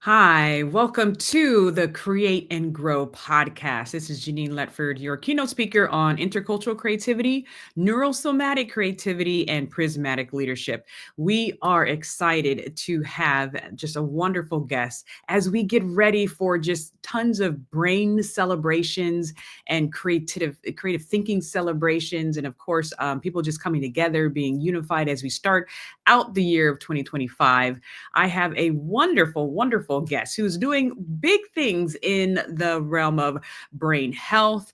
Hi, welcome to the Create and Grow podcast. This is Janine Letford, your keynote speaker on intercultural creativity, neurosomatic creativity, and prismatic leadership. We are excited to have just a wonderful guest as we get ready for just tons of brain celebrations and creative thinking celebrations, and of course, people just coming together, being unified as we start out the year of 2025. I have a wonderful guest who's doing big things in the realm of brain health,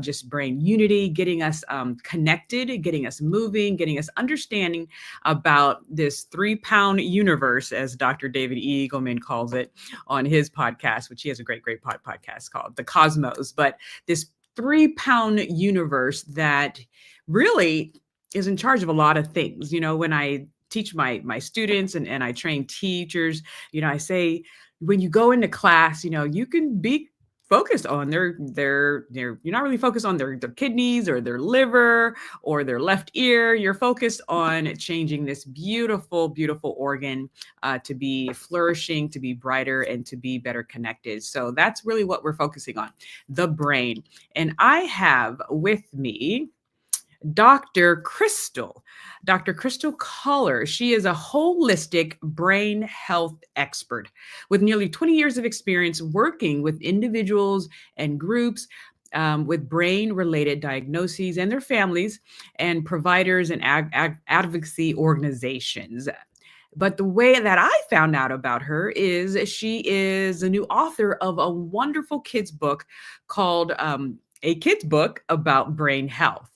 just brain unity, getting us connected, getting us moving, getting us understanding about this 3 pound universe, as Dr. David E. Eagleman calls it on his podcast, which he has a great podcast called The Cosmos. But this 3 pound universe that really is in charge of a lot of things. When I teach my students and I train teachers, I say, when you go into class, you can be focused on their you're not really focused on their kidneys or their liver or their left ear. You're focused on changing this beautiful organ to be flourishing, to be brighter, and to be better connected. So that's really what we're focusing on, the brain. And I have with me Dr. Krystal Culler. She is a holistic brain health expert with nearly 20 years of experience working with individuals and groups with brain-related diagnoses and their families, and providers and advocacy organizations. But the way that I found out about her is she is a new author of a wonderful kids book called A Kids Book About Brain Health.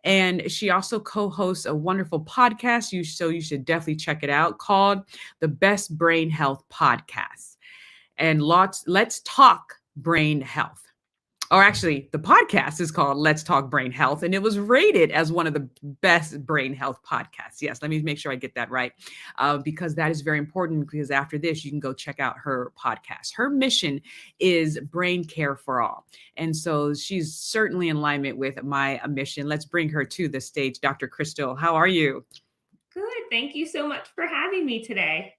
And she also co-hosts a wonderful podcast, so you should definitely check it out, called the Best Brain Health Podcast. And let's talk brain health. Or actually, the podcast is called Let's Talk Brain Health, and it was rated as one of the best brain health podcasts. Yes, let me make sure I get that right, because that is very important, because after this, you can go check out her podcast. Her mission is brain care for all. And so she's certainly in alignment with my mission. Let's bring her to the stage. Dr. Krystal, how are you? Good. Thank you so much for having me today.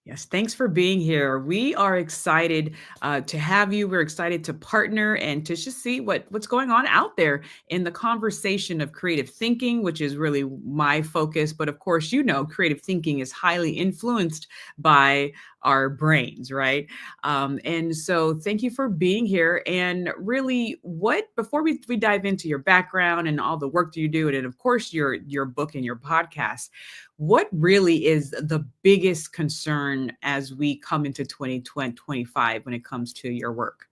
Yes, thanks for being here. We are excited to have you. We're excited to partner and to just see what's going on out there in the conversation of creative thinking, which is really my focus. But of course, creative thinking is highly influenced by our brains, right? And so thank you for being here. And really, before we dive into your background and all the work that you do, and of course, your book and your podcast, what really is the biggest concern as we come into 2025 when it comes to your work?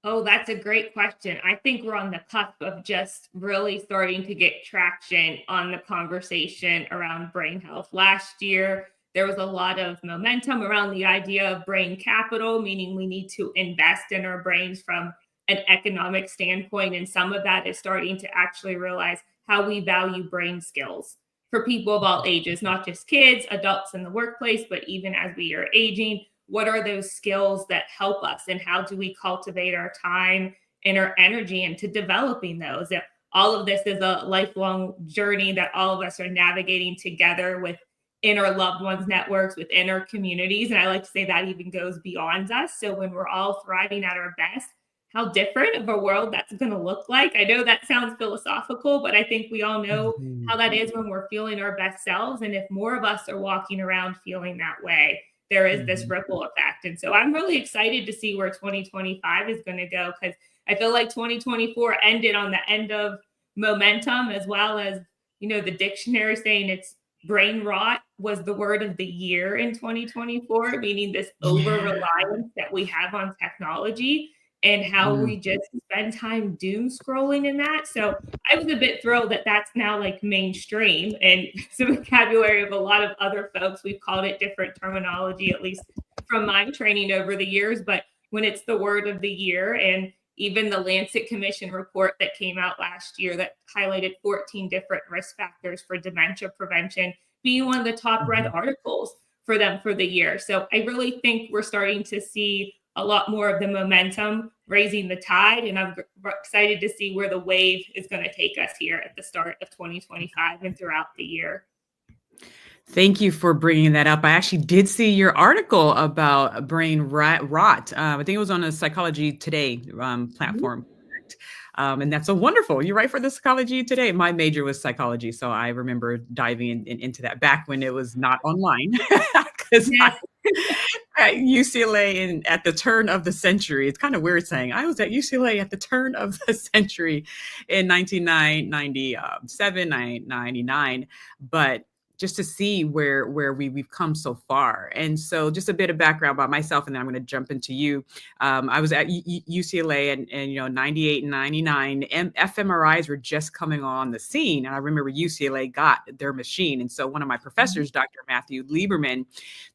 Oh, that's a great question. I think we're on the cusp of just really starting to get traction on the conversation around brain health. Last year, there was a lot of momentum around the idea of brain capital, meaning we need to invest in our brains from an economic standpoint. And some of that is starting to actually realize how we value brain skills for people of all ages, not just kids, adults in the workplace, but even as we are aging. What are those skills that help us, and how do we cultivate our time and our energy into developing those? And all of this is a lifelong journey that all of us are navigating together within our loved ones networks, within our communities, and I like to say that even goes beyond us. So when we're all thriving at our best, how different of a world that's going to look like. I know that sounds philosophical, but I think we all know how Mhm. that is when we're feeling our best selves. And if more of us are walking around feeling that way, there is this Mhm. ripple effect. And so I'm really excited to see where 2025 is going to go, because I feel like 2024 ended on the end of momentum, as well as, the dictionary saying it's brain rot was the word of the year in 2024, meaning this over Yeah. reliance that we have on technology and how we Mm. just spend time doom scrolling in that. So I was a bit thrilled that that's now like mainstream and some vocabulary of a lot of other folks. We've called it different terminology, at least from my training over the years. But when it's the word of the year, and even the Lancet Commission report that came out last year that highlighted 14 different risk factors for dementia prevention being one of the top read Mhm. articles for them for the year. So I really think we're starting to see a lot more of the momentum raising the tide. And I'm excited to see where the wave is going to take us here at the start of 2025 and throughout the year. Thank you for bringing that up. I actually did see your article about brain rot. I think it was on a Psychology Today Mhm. platform. Correct. And that's so wonderful. You write for the Psychology Today. My major was psychology, so I remember diving into that back when it was not online, because Yes. at UCLA at the turn of the century. It's kind of weird saying I was at UCLA at the turn of the century in 1997, 99, but just to see where we've come so far. And so just a bit of background about myself, and then I'm going to jump into you. I was at UCLA and 98 and 99, fMRIs were just coming on the scene. And I remember UCLA got their machine. And so one of my Mhm. professors, Dr. Matthew Lieberman,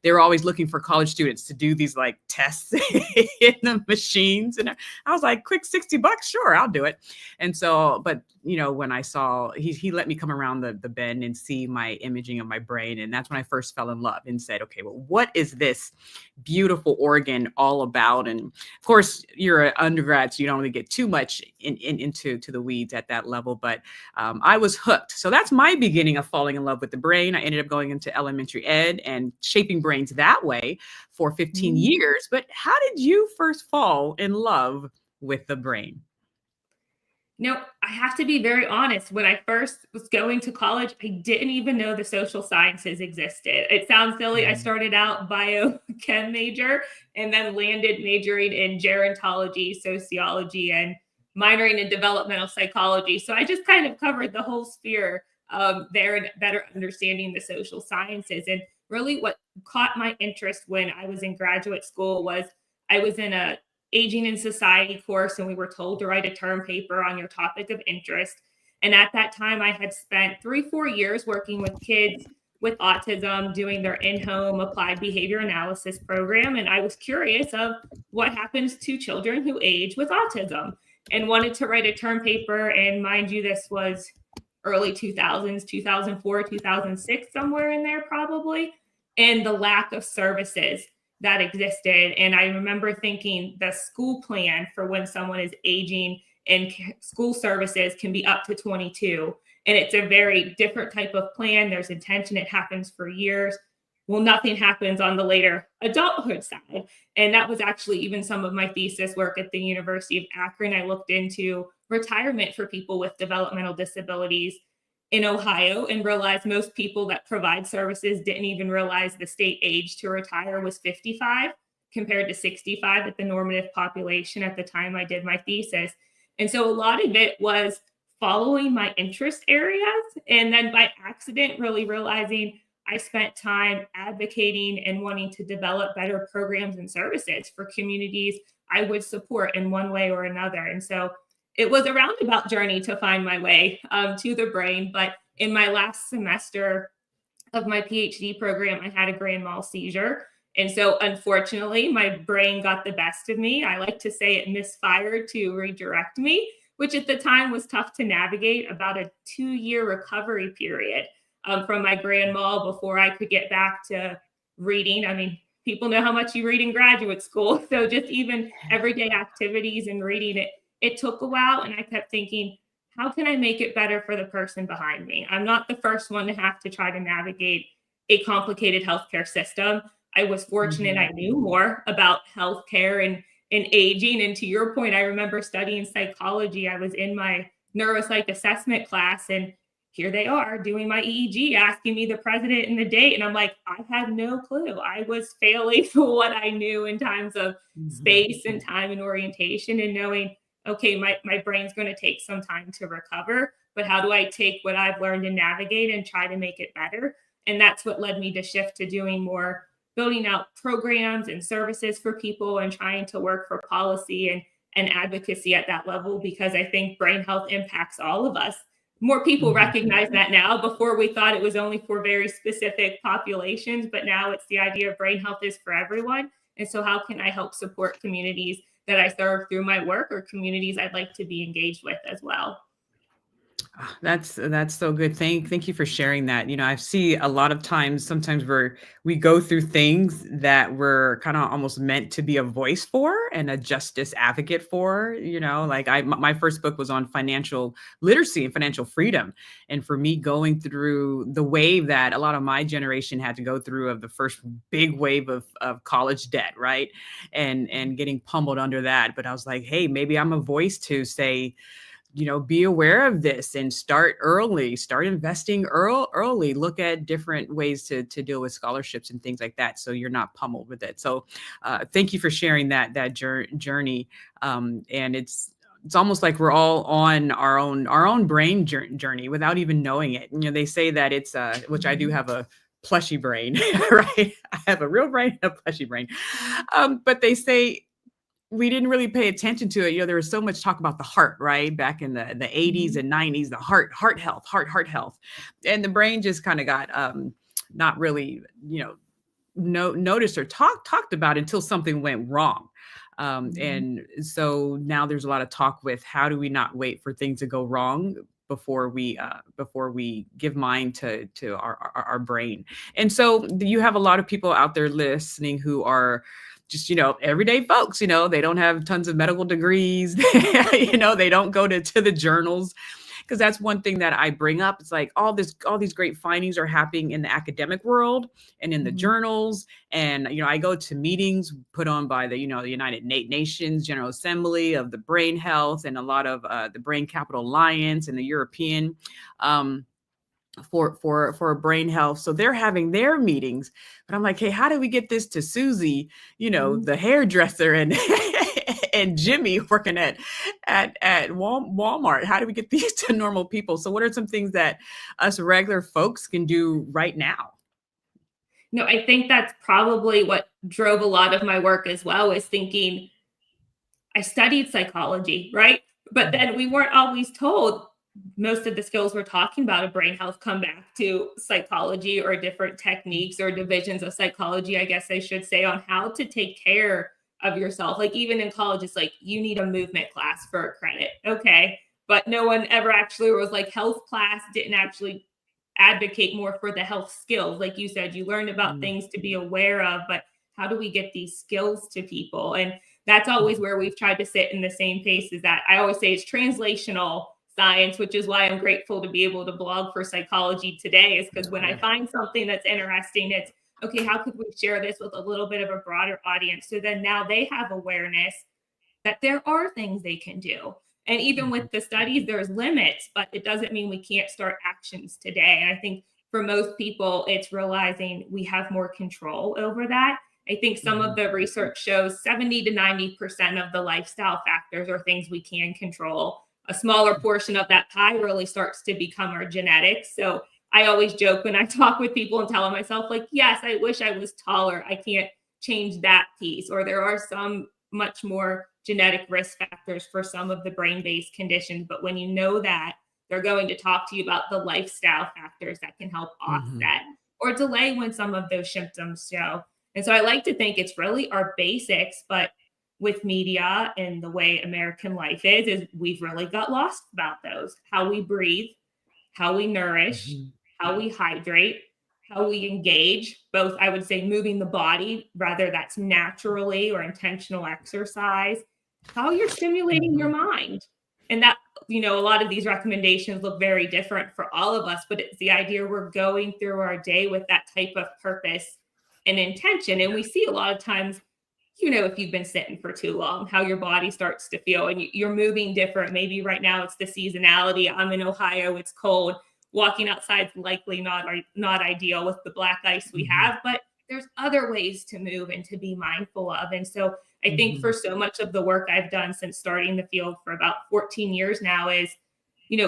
they were always looking for college students to do these like tests in the machines. And I was like, quick, $60, sure, I'll do it. And so, but when I saw he let me come around the bend and see my imaging of my brain. And that's when I first fell in love and said, okay, well, what is this beautiful organ all about? And of course, you're an undergrad, so you don't really get too much into the weeds at that level. But I was hooked. So that's my beginning of falling in love with the brain. I ended up going into elementary ed and shaping brains that way for 15 Mhm. years. But how did you first fall in love with the brain? I have to be very honest. When I first was going to college, I didn't even know the social sciences existed. It sounds silly. I Mhm. started out biochem major and then landed majoring in gerontology, sociology, and minoring in developmental psychology. So I just kind of covered the whole sphere there and better understanding the social sciences. And really, what caught my interest when I was in graduate school was I was in a aging in society course, and we were told to write a term paper on your topic of interest. And at that time, I had spent 3, 4 years working with kids with autism, doing their in home applied behavior analysis program. And I was curious of what happens to children who age with autism and wanted to write a term paper. And mind you, this was early 2000s, 2004, 2006, somewhere in there, probably. And the lack of services that existed. And I remember thinking the school plan for when someone is aging in school services can be up to 22. And it's a very different type of plan. There's intention, it happens for years. Well, nothing happens on the later adulthood side. And that was actually even some of my thesis work at the University of Akron. I looked into retirement for people with developmental disabilities in Ohio and realized most people that provide services didn't even realize the state age to retire was 55 compared to 65 at the normative population at the time I did my thesis. And so a lot of it was following my interest areas and then by accident really realizing I spent time advocating and wanting to develop better programs and services for communities I would support in one way or another. And so it was a roundabout journey to find my way to the brain. But in my last semester of my PhD program, I had a grand mal seizure. And so, unfortunately, my brain got the best of me. I like to say it misfired to redirect me, which at the time was tough to navigate, about a 2 year recovery period from my grand mal before I could get back to reading. I mean, people know how much you read in graduate school. So, just even everyday activities and reading it took a while. And I kept thinking, how can I make it better for the person behind me? I'm not the first one to have to try to navigate a complicated healthcare system. I was fortunate I Mhm. knew more about healthcare and aging. And to your point, I remember studying psychology. I was in my neuropsych assessment class, and here they are doing my EEG, asking me the president and the date. And I'm like, I had no clue. I was failing what I knew in times of Mhm. space and time and orientation, and knowing okay, my brain's going to take some time to recover, but how do I take what I've learned and navigate and try to make it better? And that's what led me to shift to doing more building out programs and services for people and trying to work for policy and advocacy at that level because I think brain health impacts all of us. More people Mhm. recognize that now. Before we thought it was only for very specific populations, but now it's the idea of brain health is for everyone. And so, how can I help support communities that I serve through my work or communities I'd like to be engaged with as well? That's so good. Thank you for sharing that. I see a lot of times, sometimes we go through things that we're kind of almost meant to be a voice for and a justice advocate for. Like my first book was on financial literacy and financial freedom, and for me, going through the wave that a lot of my generation had to go through of the first big wave of college debt, right, and getting pummeled under that. But I was like, hey, maybe I'm a voice to say, be aware of this and start early, start investing early, look at different ways to deal with scholarships and things like that, so you're not pummeled with it. So thank you for sharing that journey. And it's almost like we're all on our own brain journey without even knowing it. They say that it's which I do have a plushy brain, right? I have a real brain and a plushy brain. But they say we didn't really pay attention to it. There was so much talk about the heart, right? Back in the 80s and 90s, the heart health. And the brain just kind of got not really, noticed or talked about until something went wrong. And so now there's a lot of talk with how do we not wait for things to go wrong before we give mind to our brain. And so you have a lot of people out there listening who are just, everyday folks. They don't have tons of medical degrees. They don't go to the journals, because that's one thing that I bring up. It's like all these great findings are happening in the academic world and in the journals. And, I go to meetings put on by the United Nations General Assembly of the Brain Health, and a lot of the Brain Capital Alliance and the European for brain health. So they're having their meetings, but I'm like, hey, how do we get this to Susie, the hairdresser, and and Jimmy working at Walmart? How do we get these to normal people? So what are some things that us regular folks can do right now? No, I think that's probably what drove a lot of my work as well, is thinking I studied psychology, right? But then we weren't always told most of the skills we're talking about of brain health come back to psychology or different techniques or divisions of psychology, I guess I should say, on how to take care of yourself. Like even in college, it's like you need a movement class for a credit. Okay. But no one ever actually was like, health class didn't actually advocate more for the health skills. Like you said, you learned about things to be aware of, but how do we get these skills to people? And that's always where we've tried to sit in the same pace. Is that I always say it's translational science, which is why I'm grateful to be able to blog for Psychology Today, is because when I find something that's interesting, it's okay, how could we share this with a little bit of a broader audience? So then now they have awareness that there are things they can do. And even with the studies, there's limits, but it doesn't mean we can't start actions today. And I think for most people, it's realizing we have more control over that. I think some of the research shows 70 to 90% of the lifestyle factors are things we can control. A smaller portion of that pie really starts to become our genetics. So I always joke when I talk with people and tell myself, like, yes, I wish I was taller. I can't change that piece. Or there are some much more genetic risk factors for some of the brain-based conditions. But when you know that, they're going to talk to you about the lifestyle factors that can help offset or delay when some of those symptoms show. And so I like to think it's really our basics, but with media and the way American life is we've really got lost about those. How we breathe, how we nourish, how we hydrate, how we engage, both, I would say, moving the body, whether that's naturally or intentional exercise, how you're stimulating your mind. And that, a lot of these recommendations look very different for all of us, but it's the idea we're going through our day with that type of purpose and intention. And we see a lot of times, if you've been sitting for too long, how your body starts to feel and you're moving different. Maybe right now it's the seasonality. I'm in Ohio, it's cold. Walking outside is likely not ideal with the black ice we have, but there's other ways to move and to be mindful of. And so I think for so much of the work I've done since starting the field for about 14 years now is,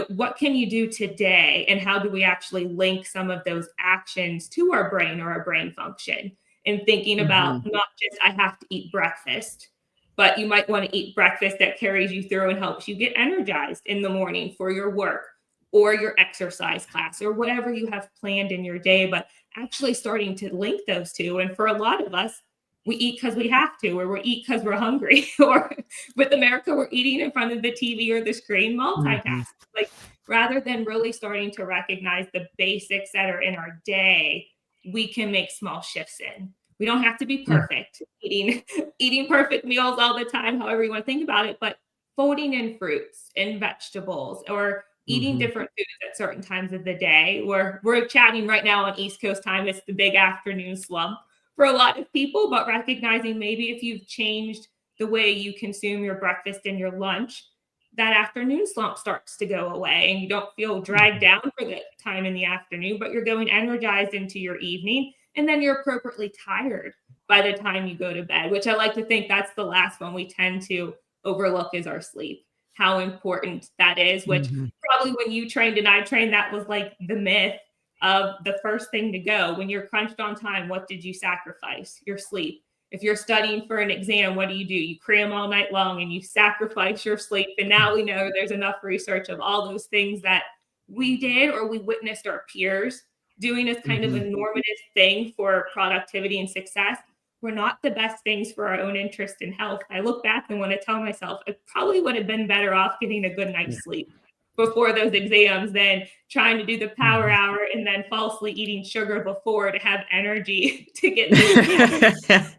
what can you do today? And how do we actually link some of those actions to our brain or our brain function? And thinking about not just, I have to eat breakfast, but you might want to eat breakfast that carries you through and helps you get energized in the morning for your work or your exercise class or whatever you have planned in your day, but actually starting to link those two. And for a lot of us, we eat because we have to, or we eat because we're hungry, or with America, we're eating in front of the TV or the screen, multitasking. Like rather than really starting to recognize the basics that are in our day, we can make small shifts in. We don't have to be perfect, eating perfect meals all the time, however you want to think about it, but folding in fruits and vegetables or eating Mm-hmm. different foods at certain times of the day. We're chatting right now on East Coast time. It's the big afternoon slump for a lot of people, but recognizing maybe if you've changed the way you consume your breakfast and your lunch, that afternoon slump starts to go away and you don't feel dragged down for the time in the afternoon, but you're going energized into your evening. And then you're appropriately tired by the time you go to bed, which I like to think that's the last one we tend to overlook is our sleep, how important that is, which Mm-hmm. probably when you trained and I trained, that was like the myth of the first thing to go. When you're crunched on time, what did you sacrifice? Your sleep. If you're studying for an exam, what do? You cram all night long and you sacrifice your sleep. And now we know there's enough research of all those things that we did or we witnessed our peers doing as kind of a Mm-hmm. normative thing for productivity and success were not the best things for our own interest and health. I look back and want to tell myself I probably would have been better off getting a good Yeah. night's sleep before those exams than trying to do the power Mm-hmm. hour and then falsely eating sugar before to have energy to get through exams.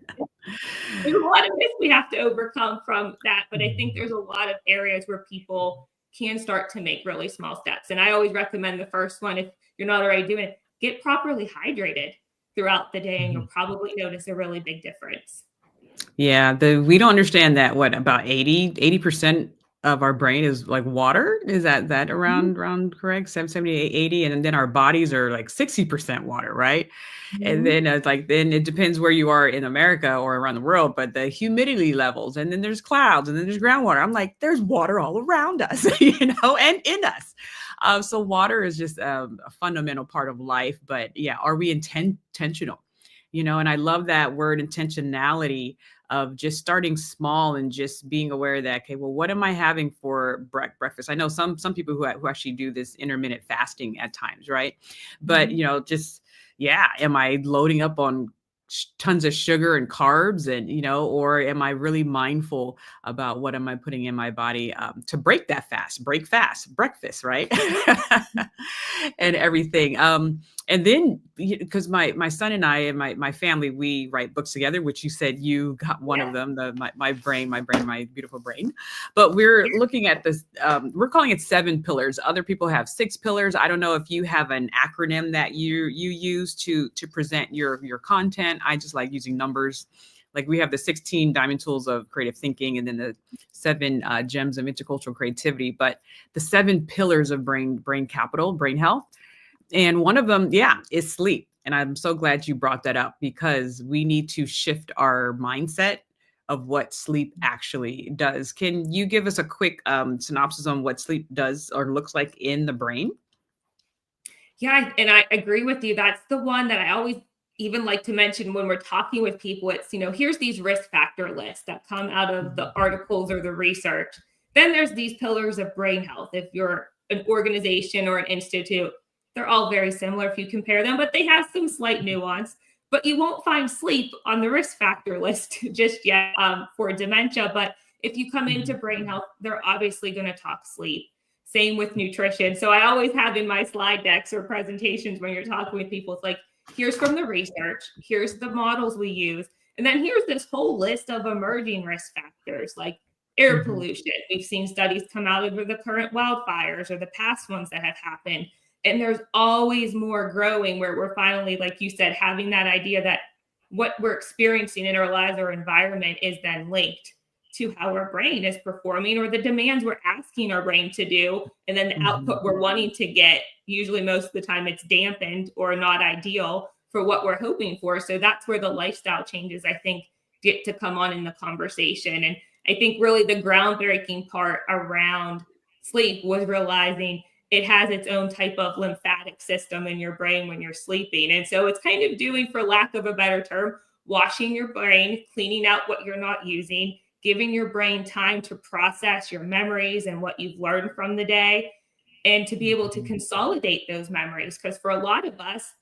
There's a lot of myths we have to overcome from that, but I think there's a lot of areas where people can start to make really small steps. And I always recommend the first one, if you're not already doing it, get properly hydrated throughout the day, and Mhm. you'll probably notice a really big difference. Yeah, we don't understand that what about 80% of our brain is like water? Is that around correct? 70, 80, and then our bodies are like 60% water, right? And Mhm. then it's like then it depends where you are in America or around the world, but the humidity levels, and then there's clouds, and then there's groundwater. I'm like, there's water all around us, and in us. So water is just a fundamental part of life. But yeah, are we intentional? And I love that word intentionality of just starting small and just being aware that, okay, well, what am I having for breakfast? I know some people who actually do this intermittent fasting at times, right? But Mhm. just yeah, am I loading up on tons of sugar and carbs, and or am I really mindful about what am I putting in my body to break breakfast, right? And everything. And then because my son and I and my family, we write books together, which you said you got one of Yeah. them, my beautiful brain. But we're looking at this, we're calling it 7 pillars. Other people have 6 pillars. I don't know if you have an acronym that you use to present your content. I just like using numbers. Like we have the 16 diamond tools of creative thinking, and then the 7 gems of intercultural creativity. But the 7 pillars of brain capital, brain health, and one of them, yeah, is sleep. And I'm so glad you brought that up, because we need to shift our mindset of what sleep actually does. Can you give us a quick synopsis on what sleep does or looks like in the brain? Yeah, and I agree with you. That's the one that I always even like to mention when we're talking with people. It's, here's these risk factor lists that come out of the articles or the research. Then there's these pillars of brain health. If you're an organization or an institute, they're all very similar if you compare them, but they have some slight nuance. But you won't find sleep on the risk factor list just yet for dementia. But if you come into Mhm. brain health, they're obviously going to talk sleep. Same with nutrition. So I always have in my slide decks or presentations when you're talking with people, it's like, here's from the research, here's the models we use, and then here's this whole list of emerging risk factors like air Mhm. pollution. We've seen studies come out over the current wildfires or the past ones that have happened. And there's always more growing where we're finally, like you said, having that idea that what we're experiencing in our lives or environment is then linked to how our brain is performing or the demands we're asking our brain to do. And then the Mhm. output we're wanting to get, usually most of the time it's dampened or not ideal for what we're hoping for. So that's where the lifestyle changes, I think, get to come on in the conversation. And I think really the groundbreaking part around sleep was realizing it has its own type of lymphatic system in your brain when you're sleeping. And so it's kind of doing, for lack of a better term, washing your brain, cleaning out what you're not using, giving your brain time to process your memories and what you've learned from the day, and to be able to Mhm. consolidate those memories. Because for a lot of us,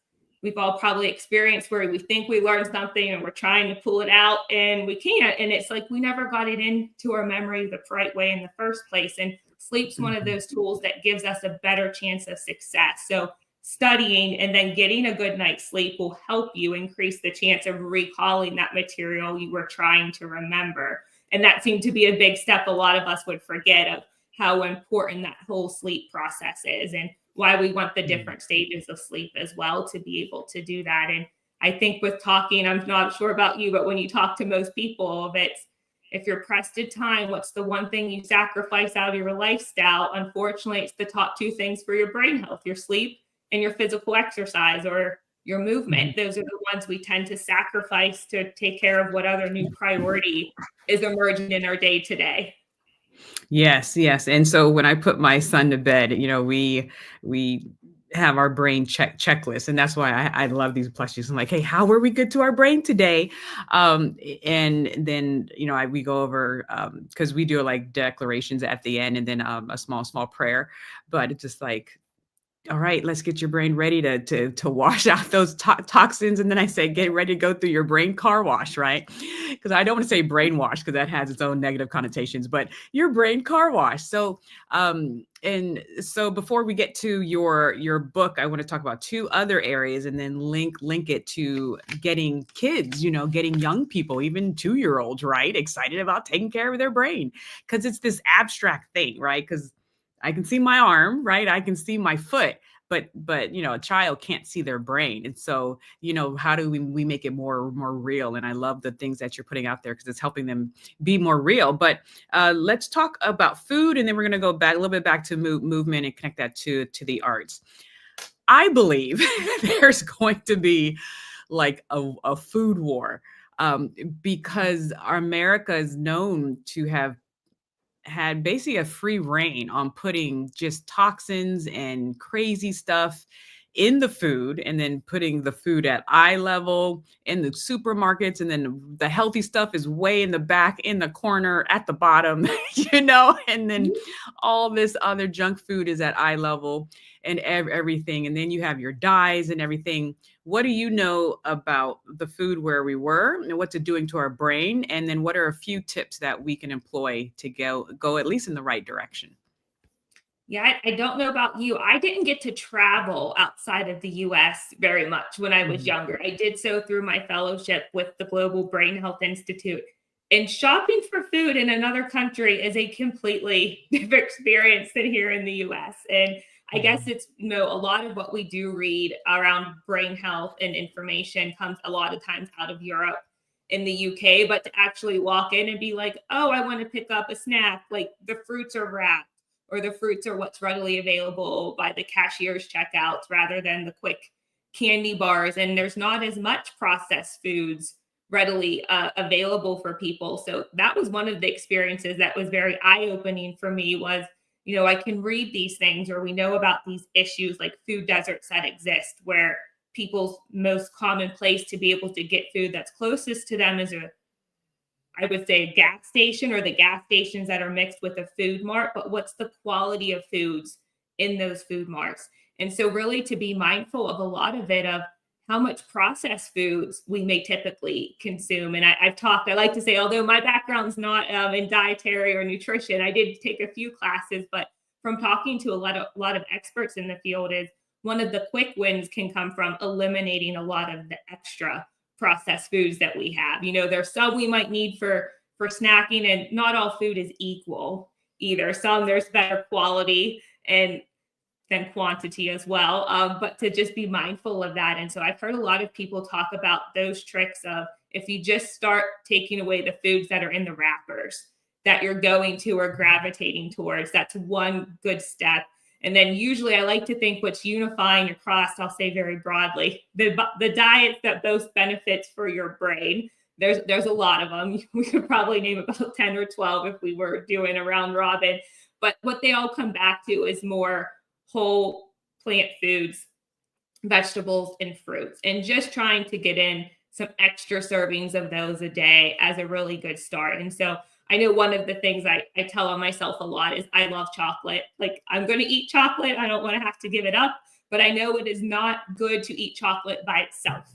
we've all probably experienced where we think we learned something and we're trying to pull it out and we can't. And it's like we never got it into our memory the right way in the first place. And sleep's one of those tools that gives us a better chance of success. So studying and then getting a good night's sleep will help you increase the chance of recalling that material you were trying to remember. And that seemed to be a big step a lot of us would forget, of how important that whole sleep process is, and why we want the different stages of sleep as well to be able to do that. And I think with talking, I'm not sure about you, but when you talk to most people, if you're pressed for time, what's the one thing you sacrifice out of your lifestyle? Unfortunately, it's the top two things for your brain health: your sleep and your physical exercise or your movement. Those are the ones we tend to sacrifice to take care of what other new priority is emerging in our day to day. Yes, yes. And so when I put my son to bed, we have our brain checklist, and that's why I love these plushies. I'm like, hey, how were we good to our brain today? And then we go over, because we do like declarations at the end, and then a small prayer. But it's just like, all right, let's get your brain ready to wash out those toxins. And then I say, get ready to go through your brain car wash, right? Because I don't want to say brainwash, because that has its own negative connotations, but your brain car wash. So, and so before we get to your book, I want to talk about two other areas, and then link it to getting kids, getting young people, even 2-year-olds, right, excited about taking care of their brain, because it's this abstract thing, right? Because I can see my arm, right? I can see my foot, but a child can't see their brain. And so, how do we make it more real? And I love the things that you're putting out there, because it's helping them be more real. But let's talk about food, and then we're going to go back a little bit back to movement and connect that to the arts. I believe there's going to be like a food war, because America is known to have had basically a free reign on putting just toxins and crazy stuff in the food, and then putting the food at eye level in the supermarkets, and then the healthy stuff is way in the back in the corner at the bottom, and then all this other junk food is at eye level, and everything. And then you have your dyes and everything. What do you know about the food where we were, and what's it doing to our brain? And then what are a few tips that we can employ to go at least in the right direction? Yeah, I don't know about you. I didn't get to travel outside of the US very much when I was younger. I did so through my fellowship with the Global Brain Health Institute. And shopping for food in another country is a completely different experience than here in the US. And I guess it's, a lot of what we do read around brain health and information comes a lot of times out of Europe, in the UK. But to actually walk in and be like, oh, I want to pick up a snack, like the fruits are wrapped, or the fruits are what's readily available by the cashier's checkouts rather than the quick candy bars. And there's not as much processed foods readily available for people. So that was one of the experiences that was very eye-opening for me, was, I can read these things, or we know about these issues like food deserts that exist, where people's most common place to be able to get food that's closest to them is I would say a gas station, or the gas stations that are mixed with a food mart. But what's the quality of foods in those food marts? And so really to be mindful of a lot of it, of how much processed foods we may typically consume. And I like to say, although my background's not in dietary or nutrition, I did take a few classes, but from talking to a lot of experts in the field, is one of the quick wins can come from eliminating a lot of the extra processed foods that we have. There's some we might need for snacking, and not all food is equal either. Some, there's better quality and than quantity as well. But to just be mindful of that. And so I've heard a lot of people talk about those tricks of, if you just start taking away the foods that are in the wrappers that you're going to or gravitating towards, that's one good step. And then usually I like to think what's unifying across, I'll say very broadly, the diets that boast benefits for your brain. There's a lot of them. We could probably name about 10 or 12 if we were doing a round robin. But what they all come back to is more whole plant foods, vegetables, and fruits, and just trying to get in some extra servings of those a day as a really good start. And so I know one of the things I tell on myself a lot is I love chocolate. Like, I'm going to eat chocolate. I don't want to have to give it up, but I know it is not good to eat chocolate by itself.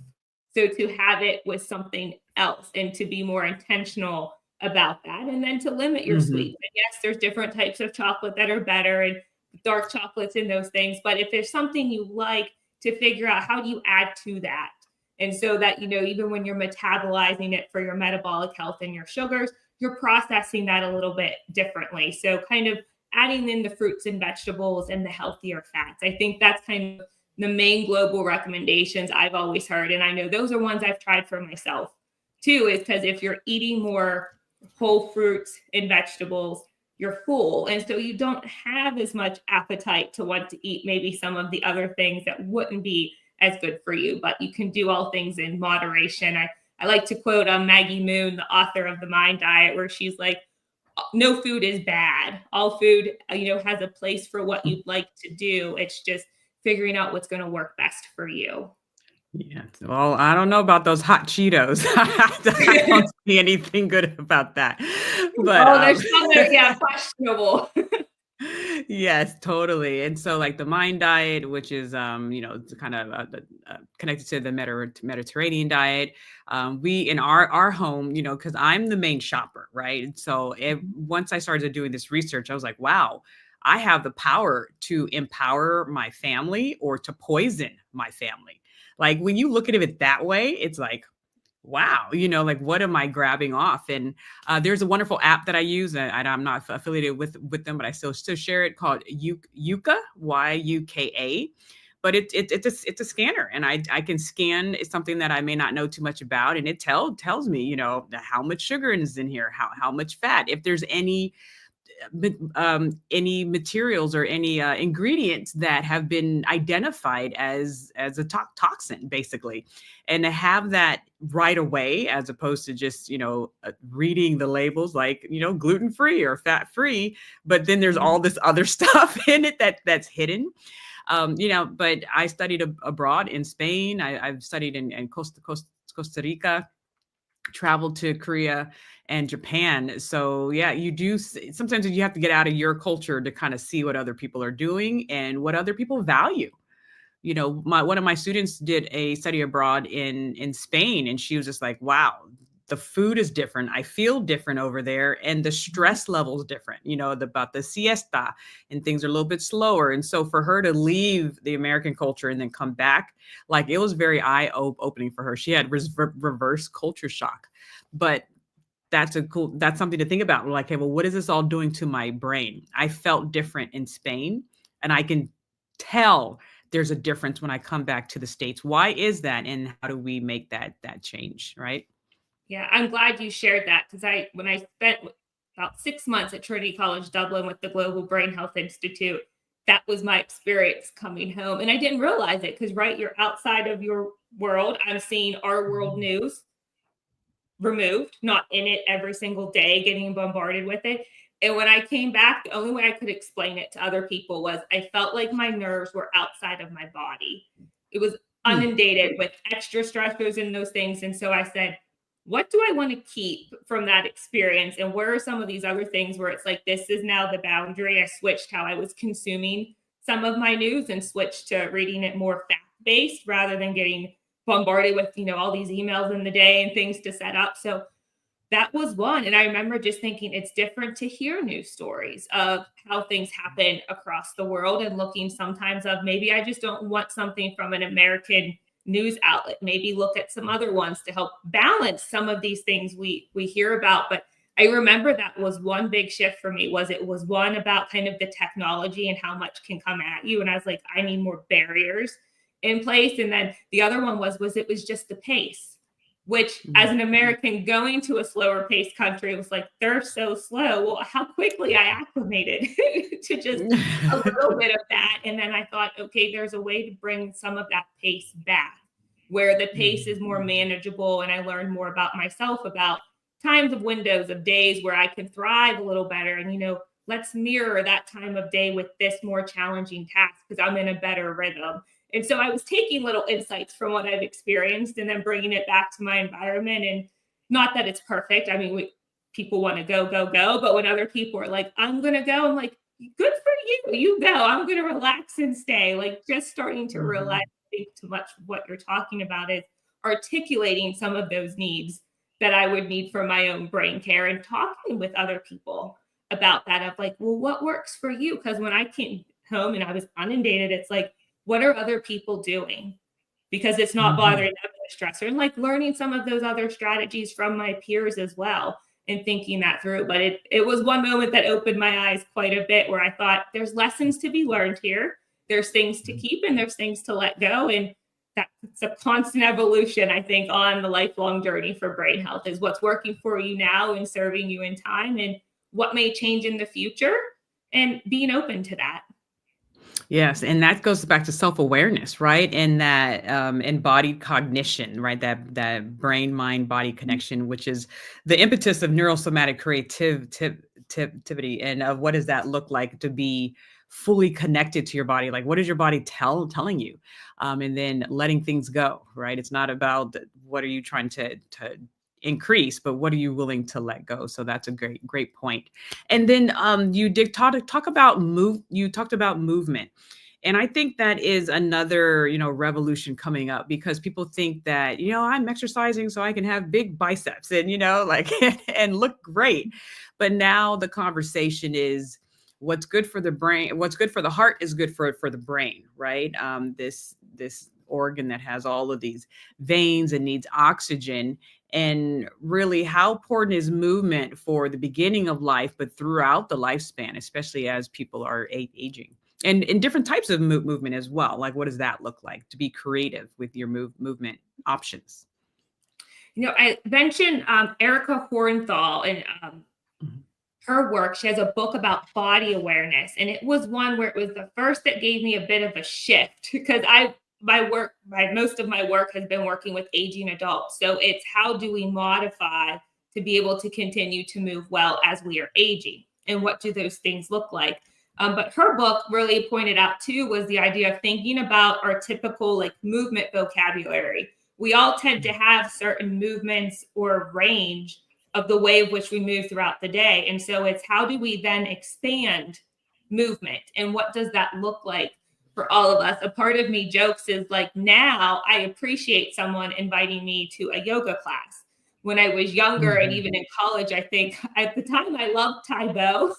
So to have it with something else, and to be more intentional about that, and then to limit your Mhm. sweets. And yes, there's different types of chocolate that are better and dark chocolates and those things. But if there's something you like, to figure out how do you add to that. And so that, even when you're metabolizing it for your metabolic health and your sugars, you're processing that a little bit differently. So kind of adding in the fruits and vegetables and the healthier fats. I think that's kind of the main global recommendations I've always heard. And I know those are ones I've tried for myself too, is because if you're eating more whole fruits and vegetables, you're full. And so you don't have as much appetite to want to eat maybe some of the other things that wouldn't be as good for you, but you can do all things in moderation. I like to quote Maggie Moon, the author of the Mind Diet, where she's like, no food is bad. All food, has a place for what you'd like to do. It's just figuring out what's going to work best for you. Yeah. Well, I don't know about those hot Cheetos. I don't see anything good about that. But Oh, there's some that are, yeah, questionable. yes, totally. And so like the Mind Diet, which is it's kind of connected to the Mediterranean diet. We in our home, because I'm the main shopper, right? And so once I started doing this research, I was like, wow, I have the power to empower my family or to poison my family. Like when you look at it that way, it's like, wow, like what am I grabbing off? And there's a wonderful app that I use, and I'm not affiliated with them, but I still share it, called Yuka, Yuka. But it's a scanner, and I can scan something that I may not know too much about, and it tells me, how much sugar is in here, how much fat, if there's any materials or any ingredients that have been identified as a toxin, basically. And to have that right away, as opposed to just reading the labels like gluten free or fat free, but then there's all this other stuff in it that's hidden. But I studied abroad in Spain. I've studied in Costa Rica, traveled to Korea and Japan. So yeah, you do sometimes you have to get out of your culture to kind of see what other people are doing and what other people value. One of my students did a study abroad in Spain, and she was just like, wow, the food is different. I feel different over there, and the stress level is different, about the siesta, and things are a little bit slower. And so for her to leave the American culture and then come back, like it was very eye-opening for her. She had reverse culture shock. But that's something to think about. We're like, okay, well, what is this all doing to my brain? I felt different in Spain, and I can tell there's a difference when I come back to the States. Why is that? And how do we make that change? Right. Yeah, I'm glad you shared that because when I spent about 6 months at Trinity College Dublin with the Global Brain Health Institute, that was my experience coming home. And I didn't realize it because, right, you're outside of your world. I'm seeing our world news removed, not in it every single day, getting bombarded with it. And when I came back, the only way I could explain it to other people was I felt like my nerves were outside of my body. It was inundated with extra stressors and those things. And so I said, what do I want to keep from that experience? And where are some of these other things where it's like, this is now the boundary? I switched how I was consuming some of my news and switched to reading it more fact based rather than getting bombarded with, all these emails in the day and things to set up. So that was one. And I remember just thinking it's different to hear news stories of how things happen across the world and looking sometimes of maybe I just don't want something from an American news outlet. Maybe look at some other ones to help balance some of these things we hear about. But I remember that was one big shift for me. It was one about kind of the technology and how much can come at you. And I was like, I need more barriers in place. And then the other one was it was just the pace, which as an American going to a slower paced country, it was like, they're so slow. Well, how quickly I acclimated to just a little bit of that. And then I thought, okay, there's a way to bring some of that pace back where the pace is more manageable. And I learned more about myself, about times of windows of days where I can thrive a little better. And, let's mirror that time of day with this more challenging task because I'm in a better rhythm. And so I was taking little insights from what I've experienced and then bringing it back to my environment. And not that it's perfect. I mean, people want to go, go, go. But when other people are like, I'm going to go, I'm like, good for you. You go. I'm going to relax and stay. Like just starting to realize, I think too much of what you're talking about is articulating some of those needs that I would need for my own brain care, and talking with other people about that of like, well, what works for you? Because when I came home and I was inundated, it's like, what are other people doing? Because it's not bothering Mhm. them with a stressor, and like learning some of those other strategies from my peers as well and thinking that through. But it was one moment that opened my eyes quite a bit where I thought there's lessons to be learned here. There's things to keep and there's things to let go. And that's a constant evolution, I think, on the lifelong journey for brain health is what's working for you now and serving you in time and what may change in the future and being open to that. Yes, and that goes back to self-awareness, right? And that embodied cognition, right? That brain-mind-body connection, which is the impetus of neurosomatic creativity. And what does that look like to be fully connected to your body? Like, what is your body telling you? And then letting things go, right? It's not about what are you trying to increase, but what are you willing to let go? So that's a great point. And then you did talk about move. You talked about movement, and I think that is another revolution coming up because people think that I'm exercising so I can have big biceps and like and look great, but now the conversation is what's good for the brain, what's good for the heart is good for the brain, right? This organ that has all of these veins and needs oxygen, and really how important is movement for the beginning of life but throughout the lifespan, especially as people are aging, and in different types of movement as well. Like what does that look like to be creative with your movement options? I mentioned Erica Hornthal and Mhm. her work. She has a book about body awareness, and it was one where it was the first that gave me a bit of a shift because most of my work has been working with aging adults. So it's how do we modify to be able to continue to move well as we are aging, and what do those things look like? But her book really pointed out too was the idea of thinking about our typical like movement vocabulary. We all tend to have certain movements or range of the way of which we move throughout the day. And so it's how do we then expand movement and what does that look like for all of us? A part of me jokes is like now I appreciate someone inviting me to a yoga class. When I was younger and Mhm. even in college, I think at the time I loved Taibo.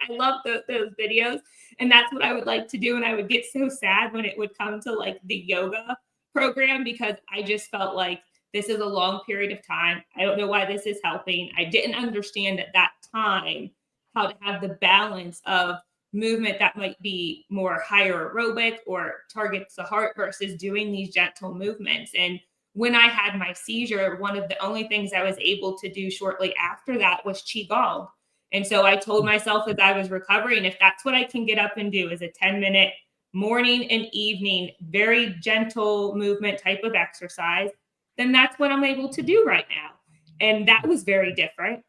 I loved those videos. And that's what I would like to do. And I would get so sad when it would come to like the yoga program because I just felt like this is a long period of time. I don't know why this is helping. I didn't understand at that time how to have the balance of movement that might be more higher aerobic or targets the heart versus doing these gentle movements. And when I had my seizure, one of the only things I was able to do shortly after that was Qigong. And so I told myself as I was recovering, if that's what I can get up and do is a 10-minute morning and evening, very gentle movement type of exercise, then that's what I'm able to do right now. And that was very different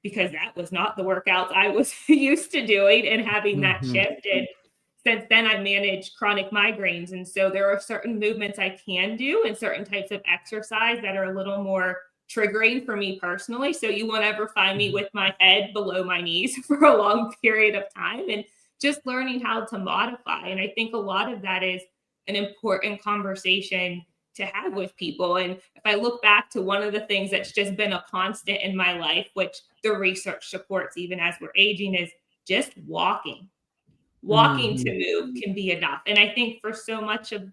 because that was not the workouts I was used to doing and having that Mhm. shift. And since then, I manage chronic migraines. And so there are certain movements I can do and certain types of exercise that are a little more triggering for me personally. So you won't ever find me Mhm. with my head below my knees for a long period of time. And just learning how to modify. And I think a lot of that is an important conversation to have with people. And if I look back to one of the things that's just been a constant in my life, which the research supports even as we're aging, is just walking. Walking to Mhm. move can be enough. And I think for so much of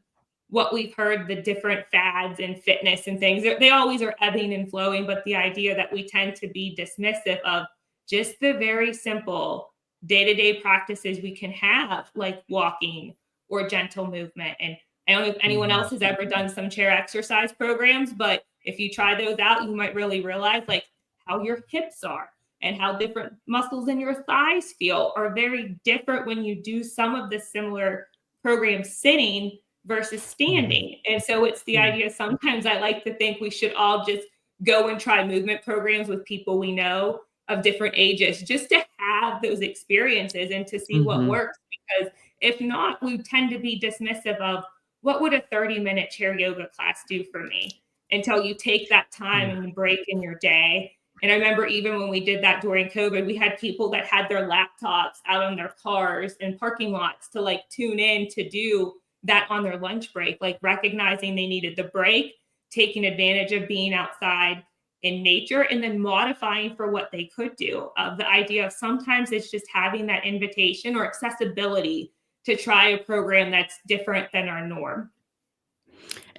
what we've heard, the different fads and fitness and things, they always are ebbing and flowing. But the idea that we tend to be dismissive of just the very simple day to day practices we can have, like walking or gentle movement. And I don't know if anyone else Mhm. has ever done some chair exercise programs, but if you try those out, you might really realize like how your hips are and how different muscles in your thighs feel are very different when you do some of the similar programs sitting versus Mhm. standing. And so it's the Mhm. idea sometimes I like to think we should all just go and try movement programs with people we know of different ages just to have those experiences and to see what Mhm. works. Because if not, we tend to be dismissive of what would a 30-minute chair yoga class do for me until you take that time Yeah. and break in your day. And I remember even when we did that during COVID, we had people that had their laptops out on their cars and parking lots to like tune in to do that on their lunch break, like recognizing they needed the break, taking advantage of being outside in nature and then modifying for what they could do. The idea of sometimes it's just having that invitation or accessibility to try a program that's different than our norm.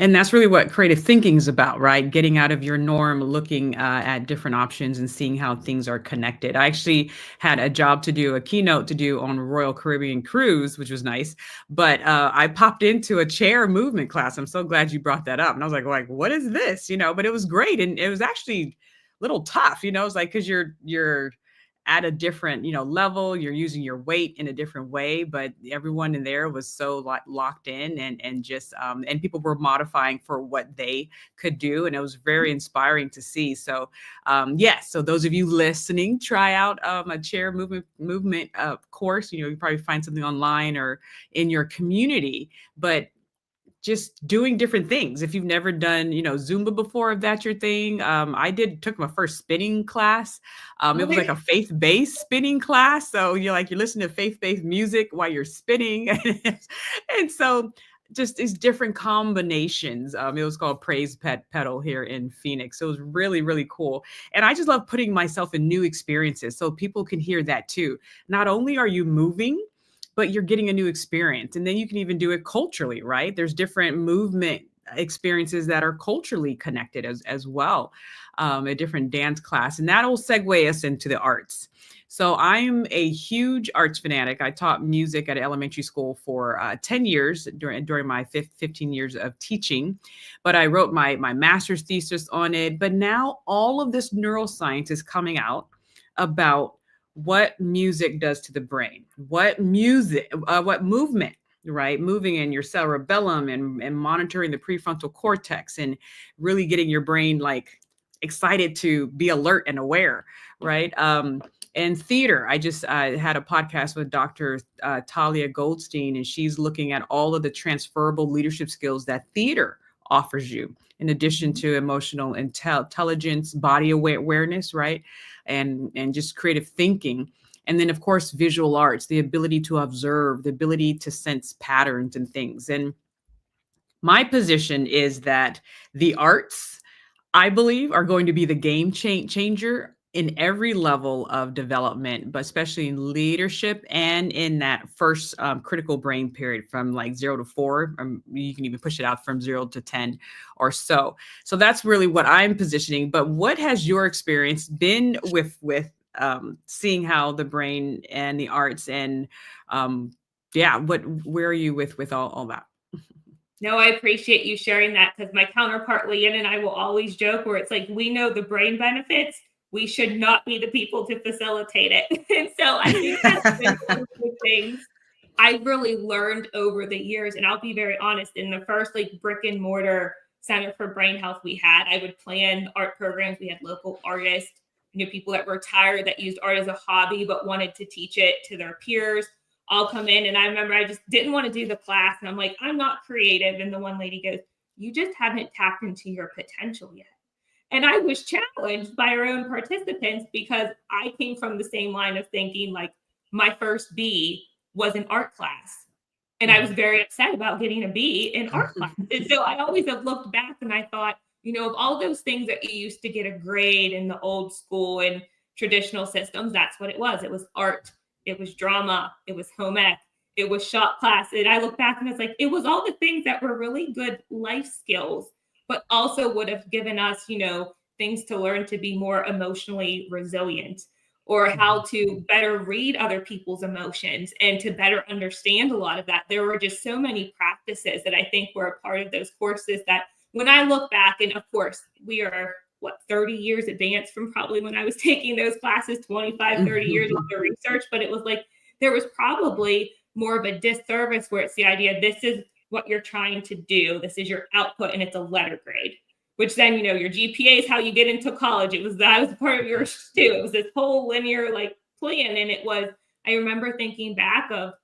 And that's really what creative thinking is about, right? Getting out of your norm, looking at different options and seeing how things are connected. I actually had a job to do, a keynote to do on Royal Caribbean cruise, which was nice. But I popped into a chair movement class. I'm so glad you brought that up. And I was like, what is this? But it was great. And it was actually a little tough, it's like, because you're at a different, level, you're using your weight in a different way, but everyone in there was so locked in and just, and people were modifying for what they could do. And it was very inspiring to see. So, yes. So those of you listening, try out a chair movement course. You probably find something online or in your community, but just doing different things. If you've never done, Zumba before, if that's your thing. I took my first spinning class. It was like a faith-based spinning class. So you're listening to faith-based music while you're spinning. And so just these different combinations. It was called Praise Pedal here in Phoenix. So it was really, really cool. And I just love putting myself in new experiences so people can hear that too. Not only are you moving, but you're getting a new experience. And then you can even do it culturally, right? There's different movement experiences that are culturally connected as well, a different dance class. And that'll segue us into the arts. So I'm a huge arts fanatic. I taught music at elementary school for 10 years during my 15 years of teaching, but I wrote my master's thesis on it. But now all of this neuroscience is coming out about what music does to the brain, what movement, right? Moving in your cerebellum and monitoring the prefrontal cortex and really getting your brain excited to be alert and aware, right? And theater. I just had a podcast with Dr. Talia Goldstein, and she's looking at all of the transferable leadership skills that theater offers you, in addition to emotional intelligence, body awareness, right? And just creative thinking. And then, of course, visual arts, the ability to observe, the ability to sense patterns and things. And my position is that the arts, I believe, are going to be the game changer in every level of development, but especially in leadership and in that first critical brain period from 0 to 4. You can even push it out from 0 to 10 or so. So that's really what I'm positioning. But what has your experience been with seeing how the brain and the arts and where are you with all that? No, I appreciate you sharing that, because my counterpart, Leanne, and I will always joke where it's like, we know the brain benefits. We should not be the people to facilitate it. And so I think that's been one of the things I really learned over the years. And I'll be very honest, in the first brick and mortar Center for Brain Health we had, I would plan art programs. We had local artists, people that were retired that used art as a hobby, but wanted to teach it to their peers. I'll come in, and I remember I just didn't want to do the class. And I'm like, I'm not creative. And the one lady goes, you just haven't tapped into your potential yet. And I was challenged by our own participants, because I came from the same line of thinking. My first B was an art class. And I was very upset about getting a B in art class. And so I always have looked back and I thought, of all those things that you used to get a grade in the old school and traditional systems, that's what it was. It was art. It was drama. It was home ec. It was shop class. And I look back and it's it was all the things that were really good life skills, but also would have given us, things to learn to be more emotionally resilient, or how to better read other people's emotions and to better understand a lot of that. There were just so many practices that I think were a part of those courses that when I look back, and of course we are 30 years advanced from probably when I was taking those classes, 25, 30 years of the research, but it was there was probably more of a disservice where it's the idea, this is what you're trying to do. This is your output, and it's a letter grade, which then, your GPA is how you get into college. That was part of yours too. It was this whole linear plan. And I remember thinking back of,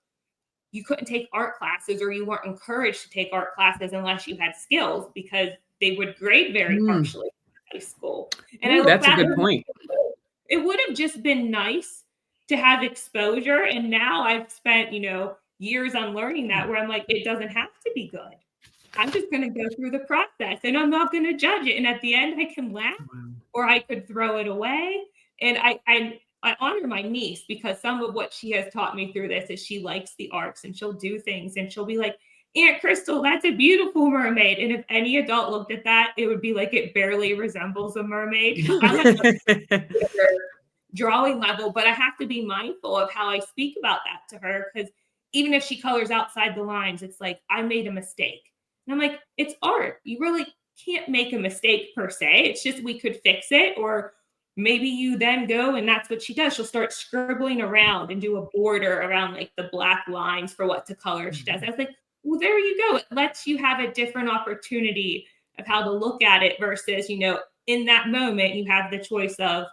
you couldn't take art classes, or you weren't encouraged to take art classes unless you had skills, because they would grade very harshly in high school. And that's a good point. It would have just been nice to have exposure. And now I've spent, years on learning that, where I'm it doesn't have to be good. I'm just going to go through the process and I'm not going to judge it. And at the end, I can laugh or I could throw it away. And I honor my niece because some of what she has taught me through this is she likes the arts and she'll do things and she'll be like, Aunt Krystal, that's a beautiful mermaid. And if any adult looked at that, it would be like it barely resembles a mermaid. I'm at a drawing level, but I have to be mindful of how I speak about that to her because even if she colors outside the lines, it's like, I made a mistake. And I'm like, it's art. You really can't make a mistake per se. It's just we could fix it. Or maybe you then go, and that's what she does. She'll start scribbling around and do a border around like the black lines for what to color she does. I was like, well, there you go. It lets you have a different opportunity of how to look at it versus, in that moment, you have the choice of,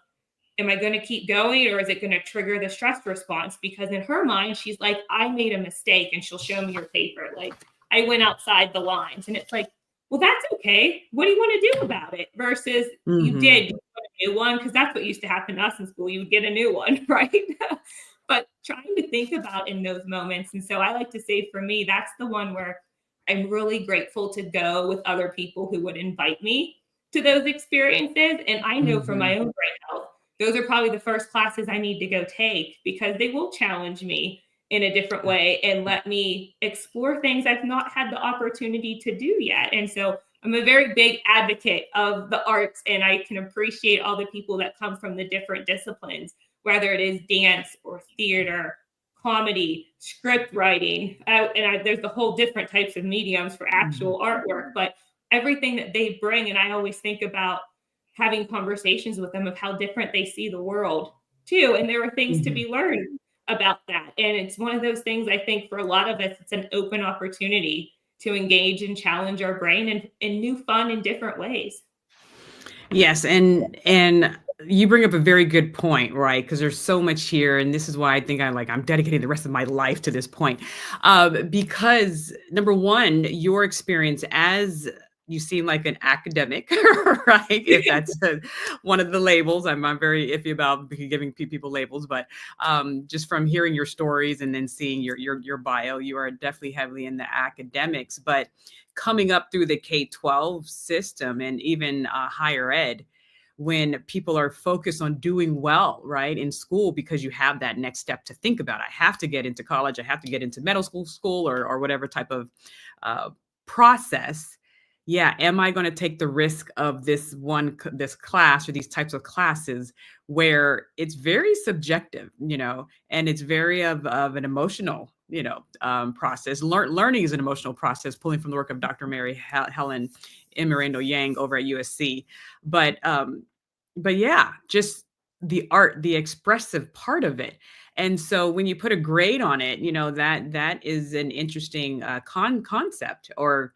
am I going to keep going or is it going to trigger the stress response? Because in her mind, she's like, I made a mistake, and she'll show me your paper. Like, I went outside the lines, and it's like, well, that's okay. What do you want to do about it? Versus you did a new one, because that's what used to happen to us in school. You would get a new one, right? But trying to think about in those moments. And so I like to say for me, that's the one where I'm really grateful to go with other people who would invite me to those experiences. And I know from my own brain health, those are probably the first classes I need to go take because they will challenge me in a different way and let me explore things I've not had the opportunity to do yet. And so I'm a very big advocate of the arts, and I can appreciate all the people that come from the different disciplines, whether it is dance or theater, comedy, script writing, there's the whole different types of mediums for actual artwork, but everything that they bring. And I always think about having conversations with them of how different they see the world too. And there are things to be learned about that. And it's one of those things, I think for a lot of us, it's an open opportunity to engage and challenge our brain in new, fun and different ways. Yes. And you bring up a very good point, right? Because there's so much here. And this is why I think I'm dedicating the rest of my life to this point. Because number one, your experience as you seem like an academic, right? If that's one of the labels, I'm very iffy about giving people labels, but just from hearing your stories and then seeing your bio, you are definitely heavily in the academics. But coming up through the K-12 system and even higher ed, when people are focused on doing well, right, in school, because you have that next step to think about. I have to get into college. I have to get into medical school or whatever type of process. Yeah, am I going to take the risk of this class or these types of classes where it's very subjective, and it's very of an emotional, process. Learning is an emotional process, pulling from the work of Dr. Mary Helen Emerendo Yang over at USC. But yeah, just the art, the expressive part of it. And so when you put a grade on it, that is an interesting concept or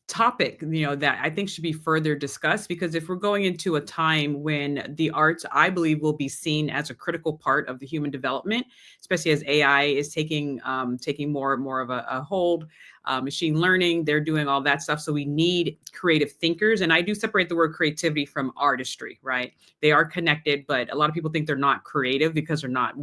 topic, that I think should be further discussed, because if we're going into a time when the arts, I believe, will be seen as a critical part of the human development, especially as AI is taking more and more of a hold, machine learning, they're doing all that stuff. So we need creative thinkers. And I do separate the word creativity from artistry, right? They are connected, but a lot of people think they're not creative because they're not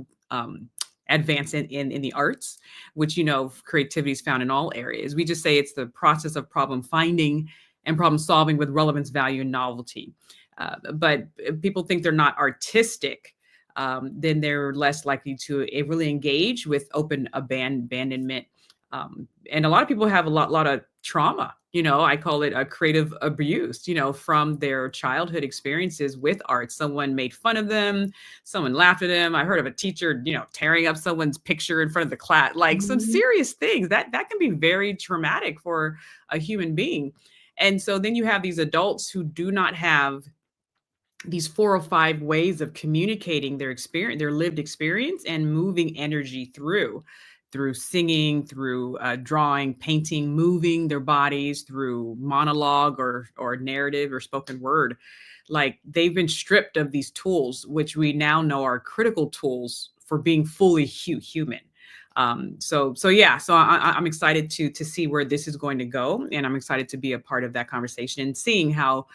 advance in the arts, which, creativity is found in all areas. We just say it's the process of problem finding and problem solving with relevance, value, and novelty. But if people think they're not artistic, then they're less likely to really engage with open abandonment. And a lot of people have a lot of trauma. I call it a creative abuse, from their childhood experiences with art. Someone made fun of them. Someone laughed at them. I heard of a teacher, tearing up someone's picture in front of the class, like some serious things that can be very traumatic for a human being. And so then you have these adults who do not have these 4 or 5 ways of communicating their experience, their lived experience, and moving energy through singing, through drawing, painting, moving their bodies, through monologue or narrative or spoken word. Like, they've been stripped of these tools, which we now know are critical tools for being fully human. So I'm excited to see where this is going to go, and I'm excited to be a part of that conversation and seeing how